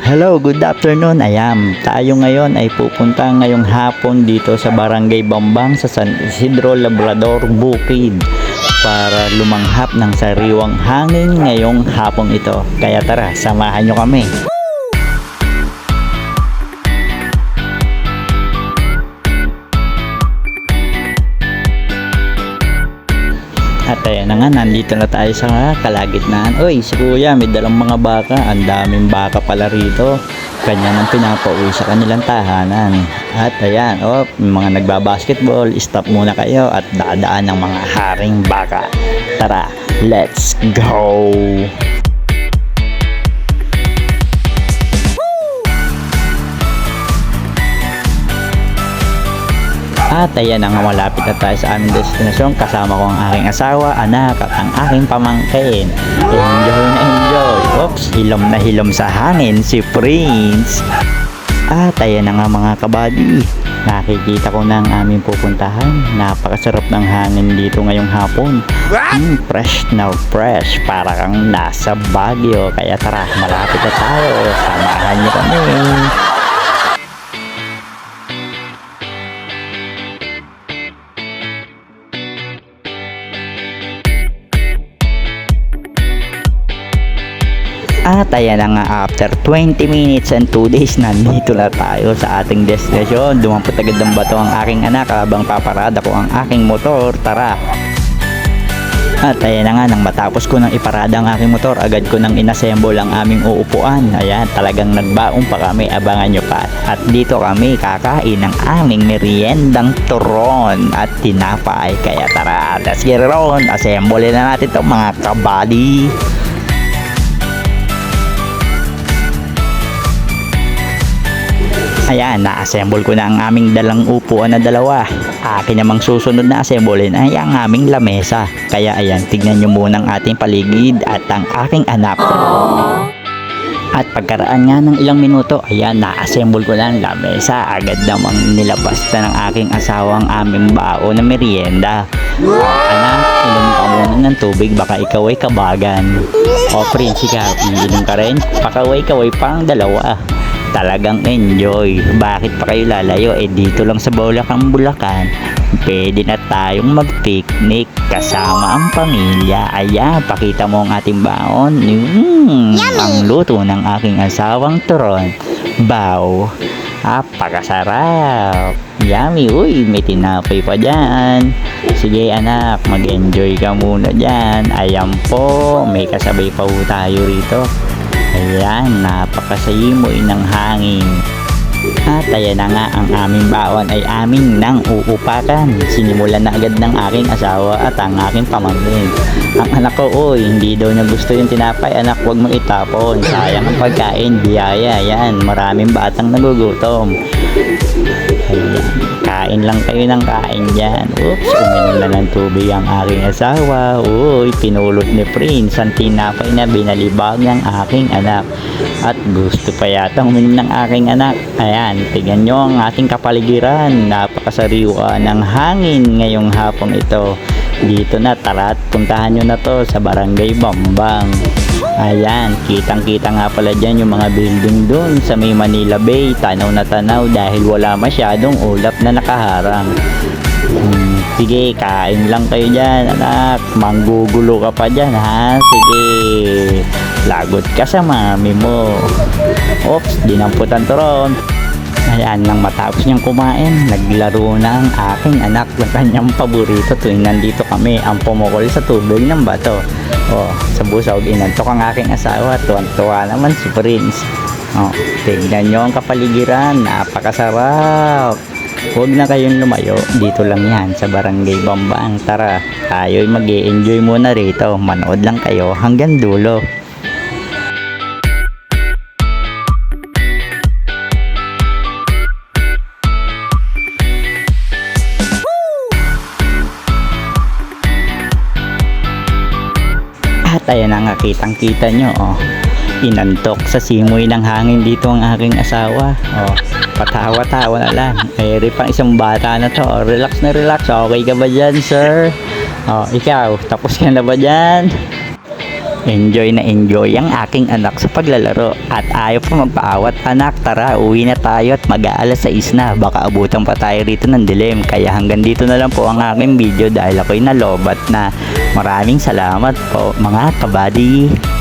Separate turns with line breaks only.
Hello, good afternoon. Ayan, tayo ngayon ay pupunta ngayong hapon dito sa Barangay Bambang sa San Isidro, Labrador, Bukid para lumanghap ng sariwang hangin ngayong hapon ito. Kaya tara, samahan nyo kami. At ayan na nga, nandito na tayo sa kalagitnaan. Uy, si kuya, may dalang mga baka. Ang daming baka pala rito. Kanya nang pinapauwi sa kanilang tahanan. At ayan, may mga nagbabasketball. Stop muna kayo at dadaan ng mga haring baka. Tara, let's go! At ayan na nga, malapit na tayo sa aming destinasyon. Kasama ko ang aking asawa, anak at ang aking pamangkin. Enjoy na enjoy. Oops, hilom na hilom sa hangin si Prince. At ayan na nga mga kabady, nakikita ko na ang aming pupuntahan. Napakasarap ng hangin dito ngayong hapon. Fresh na fresh, para kang nasa Baguio. Kaya tara, malapit na tayo. Samahan niyo kami. At ayan na nga, after 20 minutes and 2 days, nandito na tayo sa ating destinasyon. Dumampot agad ng bato ang aking anak habang paparada ko ang aking motor. Tara! At ayan na nga, nang matapos ko nang iparada ang aking motor, agad ko nang inassemble ang aming uupuan. Ayan, talagang nagbaong pa kami, abangan nyo pa. At dito kami kakain ng aming meriendang turon at tinapay. Kaya tara, let's get it on. Assemble na natin ito mga kabady. Ayan, na-assemble ko na ang aming dalang upuan na dalawa. Akin namang susunod na assemble ay ang aming lamesa. Kaya ayan, tignan nyo muna ang ating paligid at ang aking anak. At pagkaraan nga ng ilang minuto, ayan, na-assemble ko na ang lamesa. Agad namang nilabas na ng aking asawa ang aming bao na merienda. Anak, inom ka muna ng tubig, baka ikaw ay kabagan. O Prince, ikaw, inom ka rin? Pakaway-kaway pang dalawa. Talagang enjoy. Bakit pa kayo lalayo? Dito lang sa Bulacan, Bulacan. Pwede na tayong mag-picnic kasama ang pamilya. Ayan, pakita mo ang ating baon. Ang luto ng aking asawang turon. Bao. Napakasarap. Yummy. Uy, may tinapay pa dyan. Sige anak, mag-enjoy ka muna dyan. Ayan po, may kasabay pa po tayo rito. Ayan, napakasayimoy ng hangin. At ayan na nga, ang aming baon ay aming nang uupakan. Sinimulan na agad ng aking asawa at ang aking pamangkin. Ang anak ko, hindi daw niya gusto yung tinapay. Anak, huwag mong itapon. Sayang ang pagkain, biyaya. Ayan, maraming batang nagugutom. Ayan, kain lang kayo ng kain dyan. Oops, uminom na ng tubig ang aking asawa. Uy, pinulot ni Prince ang tinapay na binalibag ng aking anak. At gusto pa yata uminom ng aking anak. Ayan, tignan nyo ang ating kapaligiran. Napakasariwa ng hangin ngayong hapon ito. Dito na, tara at puntahan nyo na to sa Barangay Bambang. Ayan, kitang-kita nga pala dyan yung mga building dun sa may Manila Bay. Tanaw na tanaw dahil wala masyadong ulap na nakaharang. Sige, kain lang kayo dyan, anak. Manggugulo ka pa dyan, ha? Sige, lagot ka sa mami mo. Oops, dinamputan turon. Ayan, nang matapos niyang kumain, naglaro na ang aking anak ng kanyang paborito tuwing nandito kami, ang pumukol sa tubig ng bato. Sa busog, inantok ang aking asawa. Tuwan-tuwa naman si Prince. Tignan nyo ang kapaligiran, napakasarap. Huwag na kayong lumayo, dito lang yan sa Barangay Bambang. Tara, tayo'y mag-i-enjoy muna rito. Manood lang kayo hanggang dulo. At ayan na nga, kitang-kita nyo, inantok sa simoy ng hangin dito ang aking asawa. Patawa-tawa na lang. Mayroon pang isang bata na to. Relax na relax. Okay ka ba dyan, sir? Ikaw, tapos ka na ba dyan? Enjoy na enjoy ang aking anak sa paglalaro at ayaw pa magpaawat. Anak, tara, uwi na tayo at mag-aalas 6 na. Baka abutan pa tayo rito ng dilim. Kaya hanggang dito na lang po ang aking video dahil ako'y nalobat na. Maraming salamat po mga kabady.